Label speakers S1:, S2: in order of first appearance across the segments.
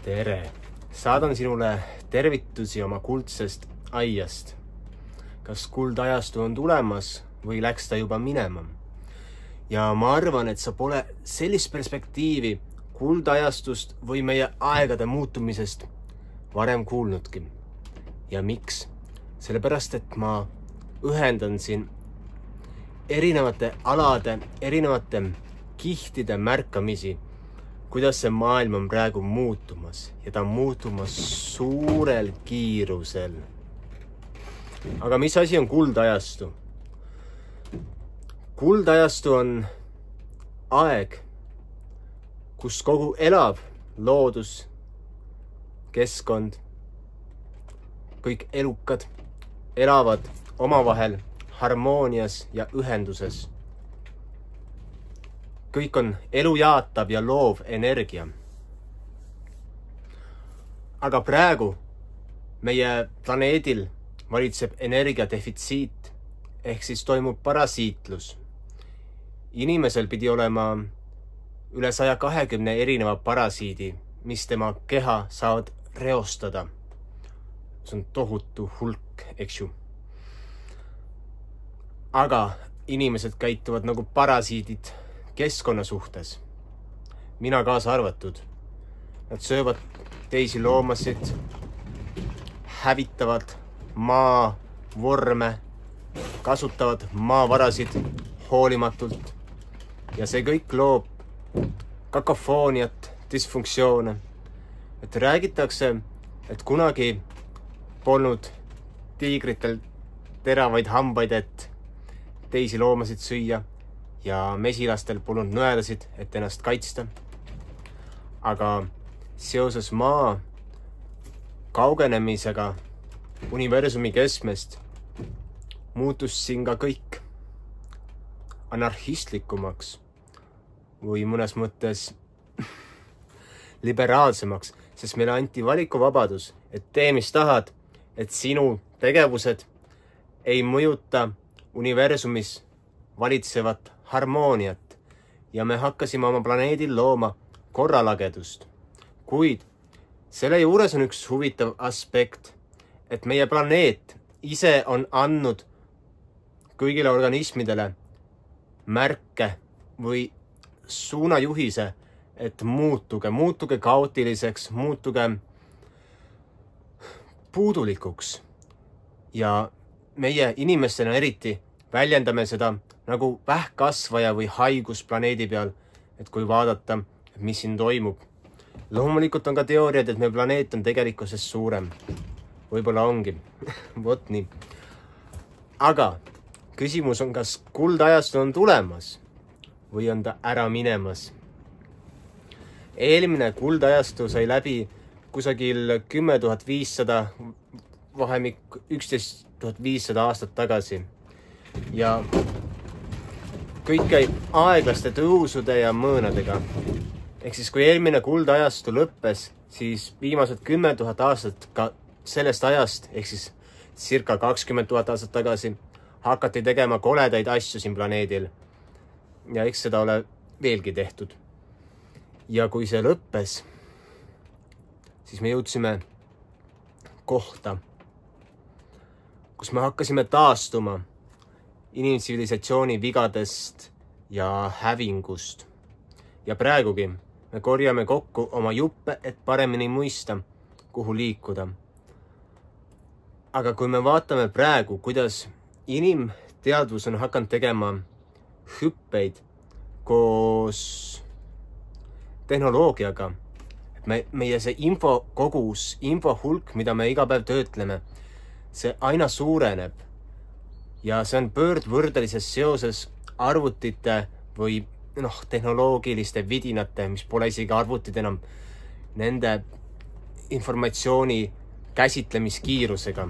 S1: Tere! Saadan sinule tervitusi oma kuldsest aiast. Kas kuldajastu on tulemas või läks ta juba minema? Ja ma arvan, et sa pole sellist perspektiivi kuldajastust või meie aegade muutumisest varem kuulnudki. Ja miks? Sellepärast, et ma ühendan siin erinevate alade, erinevate kihtide märkamisi, kuidas see maailm on praegu muutumas ja ta on muutumas suurel kiirusel. Aga mis asi on kuldajastu? Kuldajastu on aeg, kus kogu elav loodus, keskkond, kõik elukad elavad omavahel harmoonias ja ühenduses. Kõik on elujaatav ja loov energia. Aga praegu meie planeedil valitseb energiadefitsiit, ehk siis toimub parasiitlus. Inimesel pidi olema üle 120 erineva parasiidi, mis tema keha saavad reostada. See on tohutu hulk, eks ju. Aga inimesed käituvad nagu parasiidid keskkonna suhtes. Mina kaasa arvatud. Nad söövad teisi loomasid, hävitavad maa vorme, kasutavad maavarasid hoolimatult. Ja see kõik loob kakofooniat, dysfunktsioone. Et räägitakse, et kunagi polnud tiigritel teravaid hambaid, et teisi loomasid süüa ja mesilastel polnud nõelasid, et ennast kaitsta. Aga seoses maa kaugenemisega universumi keskmest muutus siin ka kõik anarhistlikumaks või mõnes mõttes liberaalsemaks, sest meile anti valikuvabadus, et tee mis tahad, et sinu tegevused ei mõjuta universumis valitsevat harmooniat ja me hakkasime oma planeedil looma korralagedust. Kuid selle juures on üks huvitav aspekt, et meie planeet ise on andnud kõigile organismidele märke või suunajuhise, et muutuge kaootiliseks, muutuge puudulikuks. Ja meie inimestena eriti väljendame seda nagu vähkkasvaja või haigus planeedi peal, et kui vaadata, mis siin toimub. Loomulikult on ka teooriad, et meie planeet on tegelikkuses suurem. Võib-olla ongi. Vot nii. Aga küsimus on, kas kuldajastu on tulemas või on ta ära minemas? Eelmine kuldajastu sai läbi kusagil 10 500 vahemik 11 500 aastat tagasi. Ja kõik käib aeglaste tõusude ja mõõnadega. Ehk siis kui eelmine kuldajastu lõppes, siis viimased 10 000 aastat ka sellest ajast, ehk siis circa 20 000 aastat tagasi, hakati tegema koledaid asju siin planeedil. Ja eks seda ole veelgi tehtud. Ja kui see lõppes, siis me jõudsime kohta, kus me hakkasime taastuma inimtsivilisatsiooni vigadest ja hävingust. Ja praegugi me korjame kokku oma juppe, et paremini mõista, kuhu liikuda. Aga kui me vaatame praegu, kuidas inimteadvus on hakanud tegema hüppeid koos tehnoloogiaga, et meie see infokogus, infohulk, mida me iga päev töötleme, see aina suureneb. Ja see on pöördvõrdelises seoses arvutite või tehnoloogiliste vidinate, mis pole isegi arvutid enam, nende informatsiooni käsitlemiskiirusega.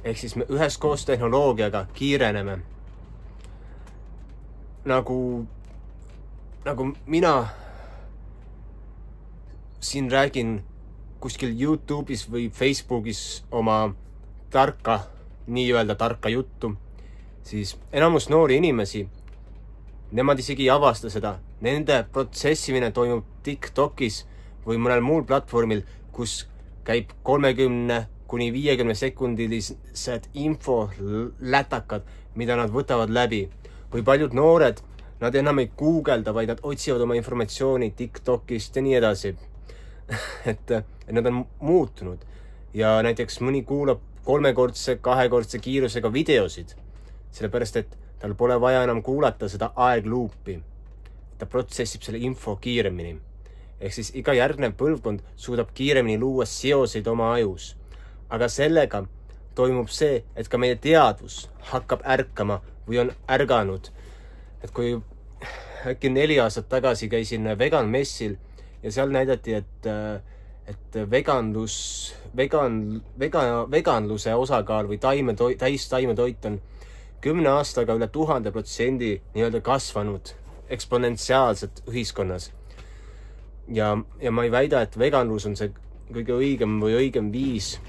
S1: Ehk siis me üheskoos tehnoloogiaga kiireneme. Nagu mina siin räägin kuskil YouTube'is või Facebookis oma nii-öelda tarka juttu, siis enamus noori inimesi, nemad isegi ei avasta seda. Nende protsessimine toimub TikTokis või mõnel muul platvormil, kus käib 30 kuni 50 sekundilised infolätakad, mida nad võtavad läbi. Või paljud noored, nad enam ei guugelda, vaid nad otsivad oma informatsiooni TikTokist ja nii edasi. et nad on muutunud ja näiteks mõni kuulab 3-kordse, 2-kordse kiirusega videosid, sellepärast et tal pole vaja enam kuulata seda aegluupi. Ta protsessib selle info kiiremini. Ehk siis iga järgnev põlvkond suudab kiiremini luua seoseid oma ajus. Aga sellega toimub see, et ka meie teadvus hakkab ärkama või on ärganud. Et kui äkki 4 aastat tagasi käisin vegan messil ja seal näidati, et veganluse osakaal või taimetoit on 10 aastaga üle 1000% nii-öelda kasvanud eksponentsiaalselt ühiskonnas. Ja ma ei väida, et veganlus on see kõige õigem või õigem viis,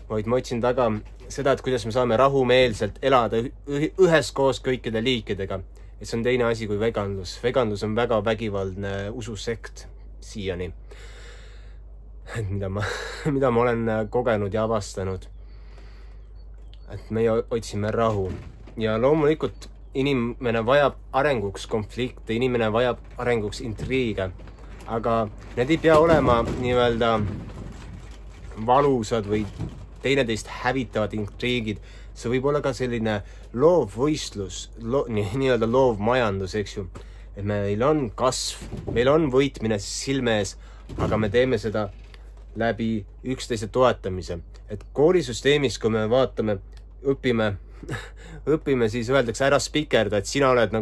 S1: vaid ma otsin taga seda, et kuidas me saame rahumeelselt elada üheskoos kõikide liikidega. Et see on teine asi kui veganlus. Veganlus on väga vägivaldne ususekt siiani. Mida ma olen kogenud ja avastanud. Et meie otsime rahu. Ja loomulikult inimene vajab arenguks konflikte, inimene vajab arenguks intriige. Aga need ei pea olema nii-öelda valusad või teineteist hävitavad intriigid. See võib olla ka selline loovvõistlus, nii-öelda loovmajandus, eks ju. Et meil on kasv, meil on võitmine silme ees, aga me teeme seda läbi üksteise toetamise. Et koolisüsteemis, kui me vaatame, õpime, siis öeldakse ära spikerda, et sina oled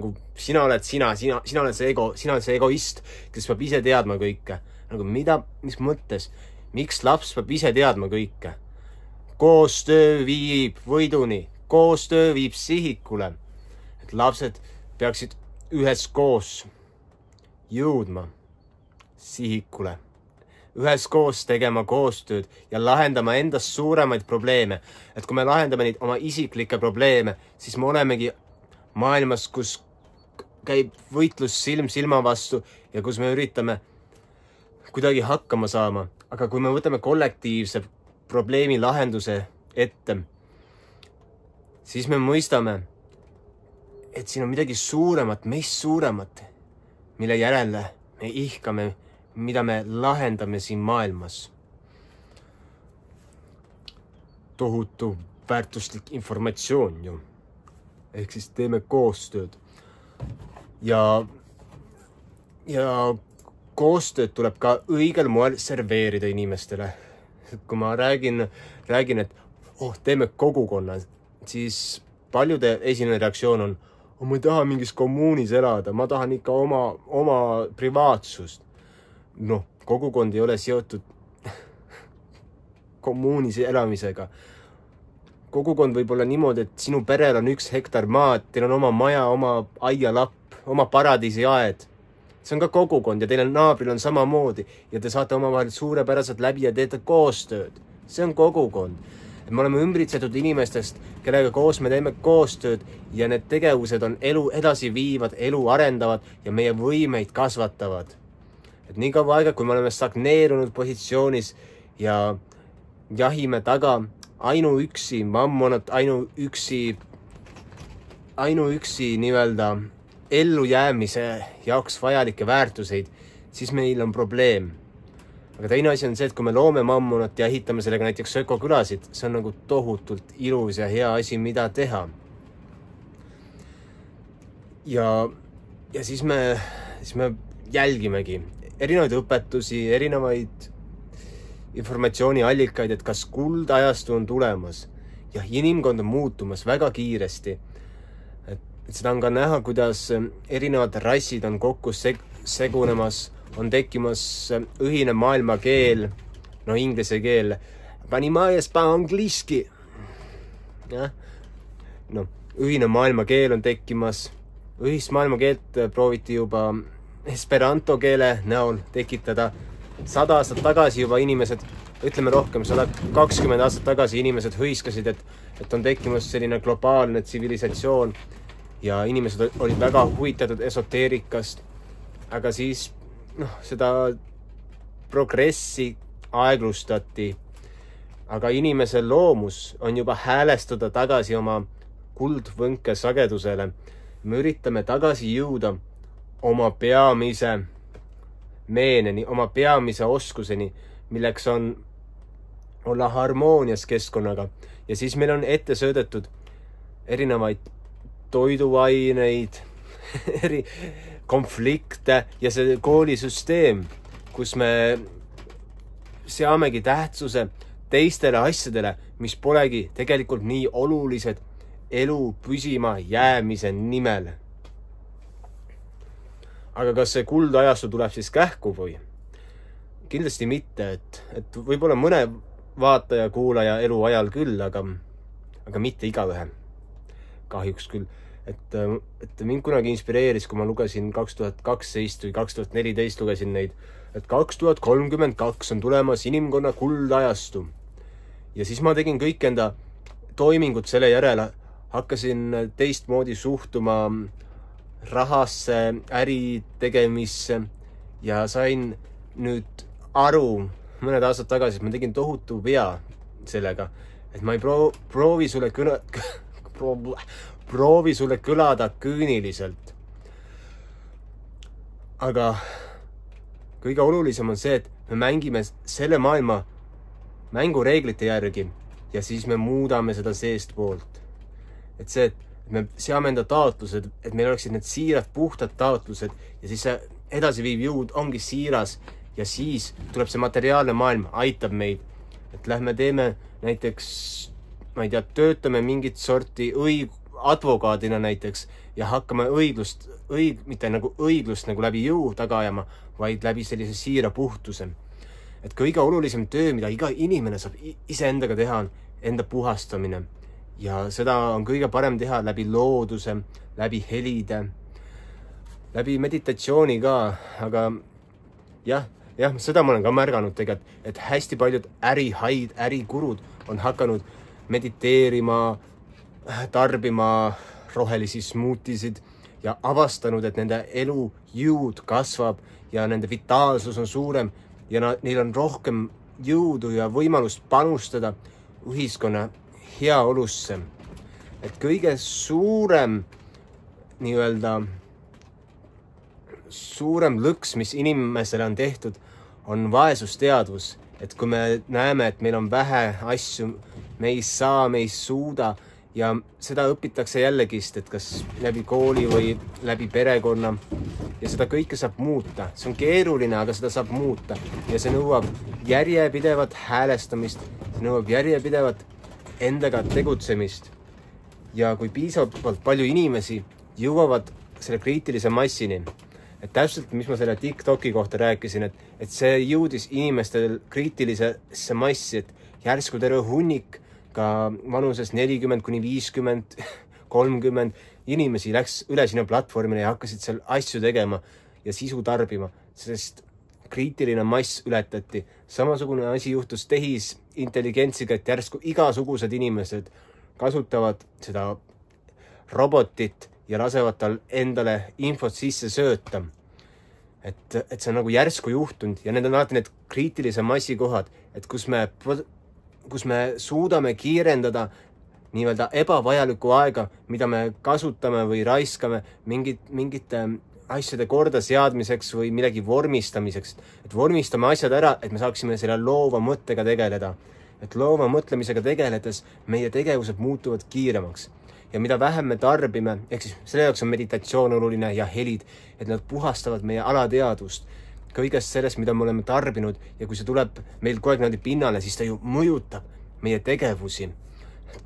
S1: see egoist, kes peab ise teadma kõike. Nagu mis mõttes? Miks laps peab ise teadma kõike? Koostöö viib võiduni, koostöö viib sihikule. Et lapsed peaksid üheskoos jõudma sihikule. Üheskoos tegema koostööd ja lahendama endast suuremaid probleeme. Et kui me lahendame neid oma isiklikke probleeme, siis me olemegi maailmas, kus käib võitlus silm silma vastu ja kus me üritame kuidagi hakkama saama. Aga kui me võtame kollektiivse probleemi lahenduse ette, siis me mõistame, et siin on midagi suuremat, meist suuremat, mille järele me ihkame, mida me lahendame siin maailmas. Tohutu väärtuslik informatsioon ju. Ehk siis teeme koostööd. Ja koostööd tuleb ka õigel moel serveerida inimestele. Kui ma räägin, et teeme kogukonna, siis paljude esimene reaktsioon on, ma ei taha mingis kommuunis elada, ma tahan ikka oma privaatsust. Kogukond ei ole seotud kommuunis elamisega. Kogukond võib olla niimoodi, et sinu perel on 1 hektar maad, teil on oma maja, oma aialapp, oma paradiisiaed. See on ka kogukond ja teil naabril on samamoodi ja te saate omavahel suurepäraselt läbi ja teete koostööd. See on kogukond. Et me oleme ümbritsetud inimestest, kellega koos me teeme koostööd ja need tegevused on elu edasi viivad, elu arendavad ja meie võimeid kasvatavad. Et nii kaua aega, kui me oleme stagneerunud positsioonis ja jahime taga ainuüksi mammonat, ainuüksi nii-öelda ellujäämise jaoks vajalikke väärtuseid, siis meil on probleem. Aga teine asi on see, et kui me loome mammonat ja ehitame sellega näiteks ökokülasid, see on nagu tohutult ilus ja hea asi, mida teha. Ja siis me jälgimegi erinevaid õpetusi, erinevaid informatsiooniallikaid, et kas kuldajastu on tulemas ja inimkond on muutumas väga kiiresti. Et seda on ka näha, kuidas erinevad rassid on kokku segunemas, on tekkimas ühine maailmakeel, inglise keel. Panimajas pa angliski. Ühine maailmakeel on tekkimas. Ühist maailmakeelt prooviti juba esperanto keele näol tekitada. 100 aastat tagasi juba inimesed, ütleme rohkem, 120 aastat tagasi inimesed hõiskasid, et on tekkimas selline globaalne tsivilisatsioon ja inimesed olid väga huvitatud esoteerikast. Aga siis seda progressi aeglustati, aga inimese loomus on juba häälestada tagasi oma kuldvõnke sagedusele. Me üritame tagasi jõuda oma peamise meeneni, oma peamise oskuseni, milleks on olla harmoonias keskkonnaga. Ja siis meil on ette söödetud erinevaid toiduaineid, konflikte ja see koolisüsteem, kus me seamegi tähtsuse teistele asjadele, mis polegi tegelikult nii olulised elu püsima jäämise nimel. Aga kas see kuldajastu tuleb siis kähku või? Kindlasti mitte, et võib-olla mõne vaataja, kuulaja elu ajal küll, aga mitte igaühe. Kahjuks küll. Et mind kunagi inspireeris, kui ma lugesin 2012 või 2014 lugesin neid, et 2032 on tulemas inimkonna kuldajastu. Ja siis ma tegin kõik enda toimingud selle järele, hakkasin teistmoodi suhtuma rahasse, äri tegemisse ja sain nüüd aru mõned aastad tagasi, et ma tegin tohutu vea sellega, et ma ei proovi sulle kõlada küüniliselt. Aga kõige olulisem on see, et me mängime selle maailma mängureeglite järgi ja siis me muudame seda seestpoolt. Et see, et me seame enda taotlused, et meil oleksid need siirad, puhtad taotlused ja siis see edasiviiv jõud ongi siiras ja siis tuleb see materiaalne maailm, aitab meid. Et lähme teeme näiteks, ma ei tea, töötame mingit sorti advokaadina näiteks ja hakkame mitte nagu õiglust nagu läbi jõu taga ajama, vaid läbi sellise siira puhtuse. Et kõige olulisem töö, mida iga inimene saab iseendaga teha, on enda puhastamine. Ja seda on kõige parem teha läbi looduse, läbi helide, läbi meditatsiooni ka, aga jah, seda ma olen ka märganud tegelikult, et hästi paljud ärikurud on hakanud mediteerima, tarbima rohelisi smuutisid ja avastanud, et nende elu jõud kasvab ja nende vitaalsus on suurem ja neil on rohkem jõudu ja võimalust panustada ühiskonna heaolusse. Et kõige suurem suurem lõks, mis inimesele on tehtud, on vaesusteadvus. Et kui me näeme, et meil on vähe asju, me ei saa, me ei suuda ja seda õpitakse jällegist, et kas läbi kooli või läbi perekonna ja seda kõike saab muuta. See on keeruline, aga seda saab muuta ja see nõuab järjepidevat häälestamist, see nõuab järjepidevat endaga tegutsemist. Ja kui piisavalt palju inimesi jõuavad selle kriitilise massini, et täpselt, mis ma selle TikToki kohta rääkisin, et see jõudis inimestel kriitilisesse massi, et järsku terve hunnik ka vanuses 40 kuni 50, 30 inimesi läks üle sinna platvormile ja hakkasid seal asju tegema ja sisu tarbima, sest kriitiline mass ületati. Samasugune asi juhtus tehisintelligentsiga, et järsku igasugused inimesed kasutavad seda robotit ja lasevad tal endale infot sisse sööta. Et see on nagu järsku juhtunud ja need on alati need kriitilise massi kohad, et kus me suudame kiirendada nii-öelda ebavajalikku aega, mida me kasutame või raiskame mingite asjade korda seadmiseks või millegi vormistamiseks. Et vormistame asjad ära, et me saaksime selle loova mõttega tegeleda. Et loova mõtlemisega tegeledes meie tegevused muutuvad kiiremaks. Ja mida vähem me tarbime, ehk siis selle jaoks on meditatsioon oluline ja helid, et nad puhastavad meie alateadvust kõigest sellest, mida me oleme tarbinud ja kui see tuleb meil kogu aeg pinnale, siis ta ju mõjutab meie tegevusi.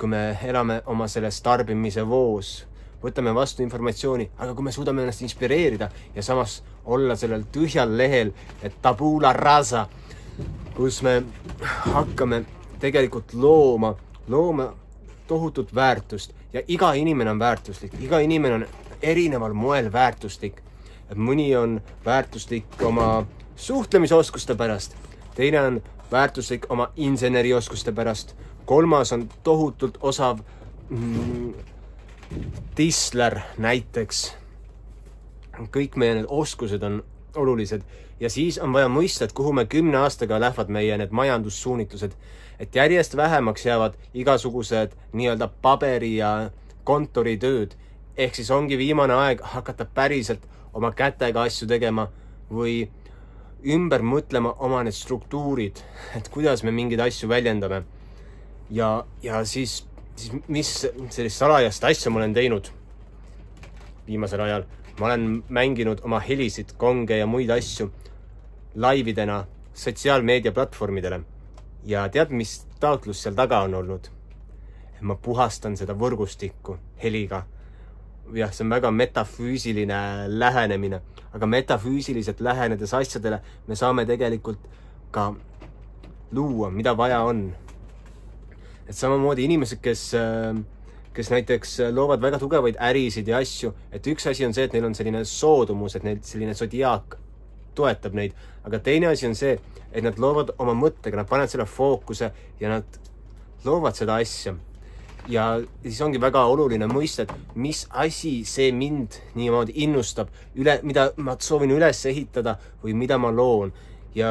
S1: Kui me elame oma selles tarbimise voos, võtame vastu informatsiooni, aga kui me suudame ennast inspireerida ja samas olla sellel tühjal lehel, et tabula rasa, kus me hakkame tegelikult looma tohutut väärtust ja iga inimene on väärtuslik, iga inimene on erineval moel väärtuslik. Et mõni on väärtuslik oma suhtlemisoskuste pärast, teine on väärtuslik oma insenerioskuste pärast, kolmas on tohutult osav tisler näiteks. Kõik meie need oskused on olulised Ja siis on vaja mõista, et kuhu me 10 aastaga lähevad meie need majandussuunitlused, et järjest vähemaks jäävad igasugused nii-öelda paberi ja kontoritööd. Ehk siis ongi viimane aeg hakata päriselt oma kätega asju tegema või ümber mõtlema oma need struktuurid, et kuidas me mingeid asju väljendame. Ja siis mis sellist salajast asja ma olen teinud viimasel ajal. Ma olen mänginud oma helisid, konge ja muid asju laividena sotsiaalmeedia platvormidele. Ja tead, mis taotlus seal taga on olnud? Ma puhastan seda võrgustikku heliga. Jah, see on väga metafüüsiline lähenemine, aga metafüüsiliselt lähenedes asjadele me saame tegelikult ka luua, mida vaja on. Et samamoodi inimesed, kes näiteks loovad väga tugevaid ärisid ja asju, et üks asi on see, et neil on selline soodumus, et neil selline zodiaak toetab neid, aga teine asi on see, et nad loovad oma mõttega, nad panevad selle fookuse ja nad loovad seda asja. Ja siis ongi väga oluline mõista, et mis asi see mind niimoodi innustab, mida ma soovin üles ehitada või mida ma loon. Ja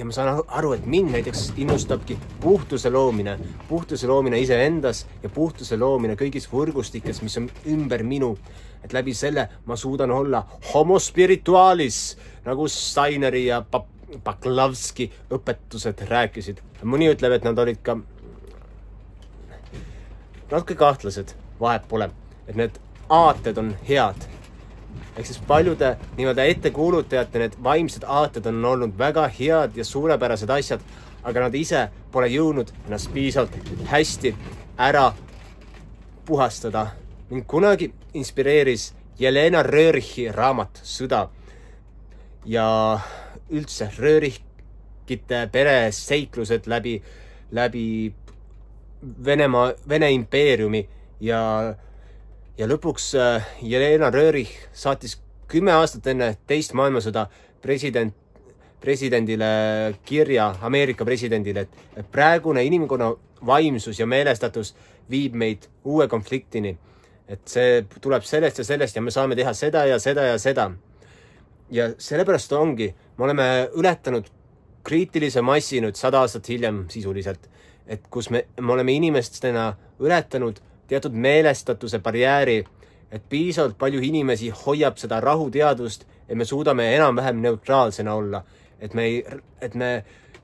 S1: ma saan aru, et mind näiteks innustabki puhtuse loomine iseendas ja puhtuse loomine kõigis võrgustikes, mis on ümber minu. Et läbi selle ma suudan olla homo spiritualis, nagu Steineri ja Paklavski õpetused rääkisid. Mõni ütleb, et nad olid ka natuke kahtlased, vahet pole, et need aated on head. Ehk siis paljude niimoodi ettekuulutajate need vaimsed aated on olnud väga head ja suurepärased asjad, aga nad ise pole jõudnud ennast piisavalt hästi ära puhastada. Mind kunagi inspireeris Jelena Röörichi raamat Sõda ja üldse Röörichite pere seiklused läbi Vene impeeriumi ja lõpuks Jelena Röörich saatis 10 aastat enne teist maailmasõda presidendile kirja, Ameerika presidendile, et praegune inimkonna vaimsus ja meelestatus viib meid uue konfliktini. Et see tuleb sellest ja me saame teha seda ja seda ja seda. Ja sellepärast ongi, me oleme ületanud kriitilise massi nüüd 100 aastat hiljem sisuliselt, et kus me oleme inimestena ületanud teatud meelestatuse barjääri, et piisavalt palju inimesi hoiab seda rahuteadvust, et me suudame enam-vähem neutraalsena olla, et me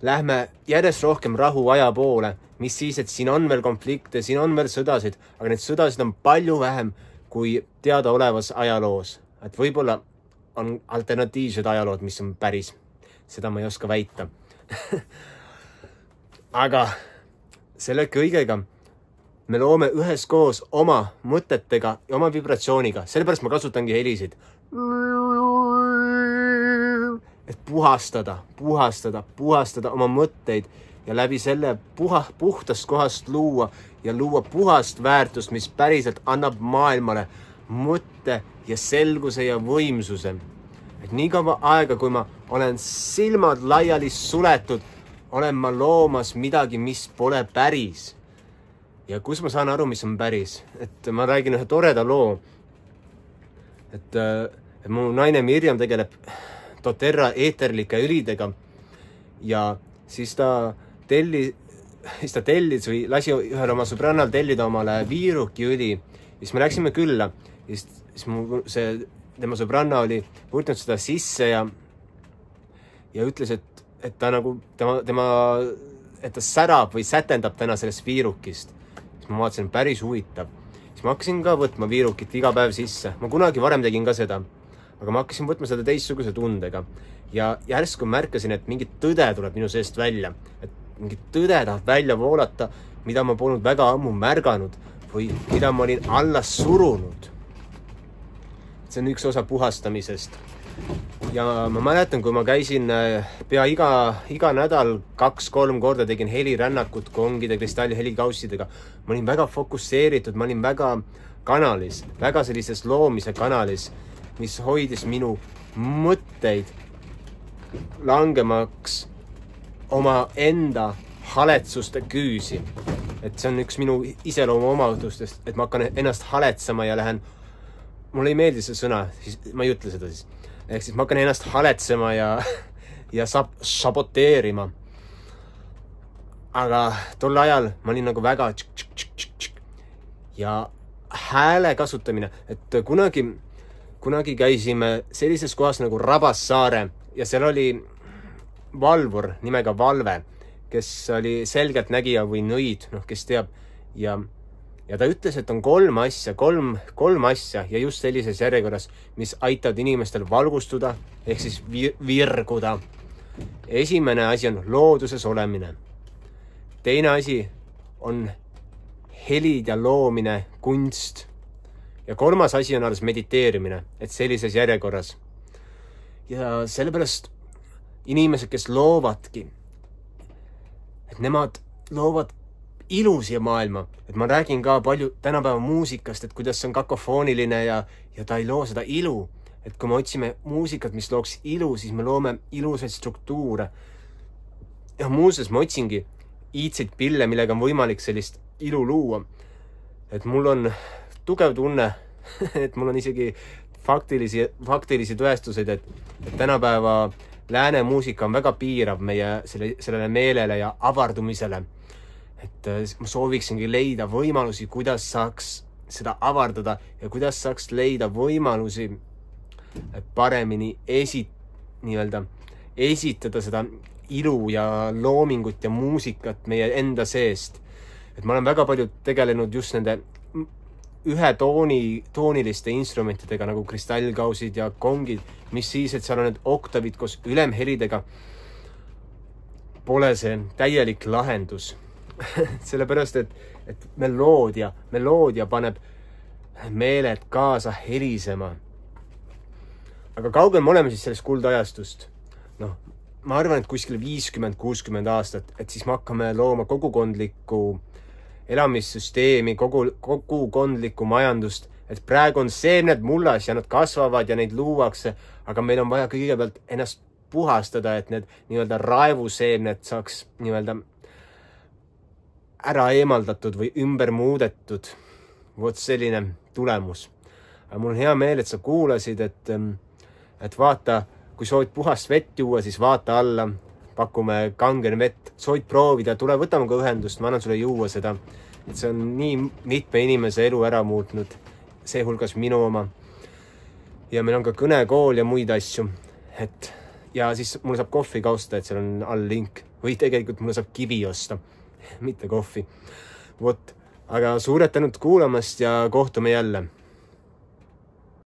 S1: lähme järjest rohkem rahu aja poole, mis siis, et siin on veel konflikte, siin on veel sõdasid, aga need sõdasid on palju vähem kui teadaolevas ajaloos. Et võib-olla on alternatiivsed ajalood, mis on päris. Seda ma ei oska väita. Aga selle kõigega me loome üheskoos oma mõtetega ja oma vibratsiooniga. Sellepärast ma kasutangi helisid. Et puhastada oma mõtteid ja läbi selle puhtast kohast luua puhast väärtust, mis päriselt annab maailmale mõtte ja selguse ja võimsuse. Et nii kaua aega, kui ma olen silmad laiali suletud, olen ma loomas midagi, mis pole päris. Ja kus ma saan aru, mis on päris? Et ma räägin ühe toreda loo. Et mu naine Mirjam tegeleb doTERRA eeterlike õlidega ja siis ta tellis või lasi ühel oma sõbrannal tellida omale viirukiõli. Siis me läksime külla ja siis tema sõbranna oli võtnud seda sisse ja ütles, et ta nagu et ta särab või sätendab täna sellest viirukist. Siis ma vaatasin, päris huvitav. Siis ma hakkasin ka võtma viirukit iga päev sisse. Ma kunagi varem tegin ka seda. Aga ma hakkasin võtma seda teistsuguse tundega. Ja järsku märkasin, et mingi tõde tuleb minu seest välja. Et mingi tõde tahab välja voolata, mida ma polnud väga ammu märganud või mida ma olin alla surunud. See on üks osa puhastamisest. Ja ma mäletan, kui ma käisin pea iga nädal 2-3 korda tegin helirännakut kongide kristalli helikaussidega. Ma olin väga fokusseeritud, ma olin väga kanalis, väga sellises loomise kanalis, mis hoidis minu mõtteid langemaks oma enda haletsuste küüsi. Et see on üks minu iseloomu omadustest, et ma hakkan ennast haletsema ja lähen, mulle ei meeldi see sõna, siis ma ei ütle seda siis. Ehk siis ma hakkan ennast haletsema ja ja saboteerima. Aga tol ajal ma olin nagu väga ja hääle kasutamine, et kunagi käisime sellises kohas nagu Rabassaare ja seal oli valvur nimega Valve, kes oli selgelt nägija või nõid, kes teab, ja ta ütles, et on kolm asja ja just sellises järjekorras, mis aitavad inimestel valgustuda ehk siis virguda. Esimene asi on looduses olemine. Teine asi on helid ja loomine, kunst. Ja kolmas asi on alles mediteerimine, et sellises järjekorras. Ja sellepärast inimesed, kes loovadki, et nemad loovad ilu siia maailma. Et ma räägin ka palju tänapäeva muusikast, et kuidas see on kakofooniline ja ta ei loo seda ilu. Et kui me otsime muusikat, mis looks ilu, siis me loome ilusaid struktuure. Ja muuseas ma otsingi iidseid pille, millega on võimalik sellist ilu luua. Et mul on tugev tunne, et mul on isegi faktilisi tõestused, et tänapäeva lääne muusika on väga piirav meie sellele meelele ja avardumisele. Et ma sooviksingi leida võimalusi, kuidas saaks seda avardada ja kuidas saaks leida võimalusi paremini esitada seda ilu ja loomingut ja muusikat meie enda seest. Et ma olen väga palju tegelenud just nende ühetooniliste instrumentidega nagu kristallkausid ja kongid, mis siis, et seal on need oktavid koos ülemhelidega. Pole see täielik lahendus. Sellepärast, et meloodia paneb meeled kaasa helisema. Aga kaugel me oleme siis sellest kuldajastust? Ma arvan, et kuskil 50-60 aastat, et siis me hakkame looma kogukondlikku elamissüsteemi, kogukondlikku majandust, et praegu on seemned mullas ja nad kasvavad ja neid luuakse, aga meil on vaja kõigepealt ennast puhastada, et need nii-öelda raevuseemned saaks nii-öelda ära eemaldatud või ümber muudetud. Vot selline tulemus. Aga mul on hea meel, et sa kuulasid, et vaata, kui soovid puhast vett juua, siis vaata alla, pakume kangen vett, soovid proovida, tule võtame ka ühendust, ma annan sulle juua seda. Et see on nii mitme inimese elu ära muutnud, seehulgas minu oma. Ja meil on ka kõnekool ja muid asju. Ja siis mulle saab kohvi ka osta, et seal on all link. Või tegelikult mulle saab kivi osta, mitte kohvi. Vot, aga suured tänud kuulamast ja kohtume jälle.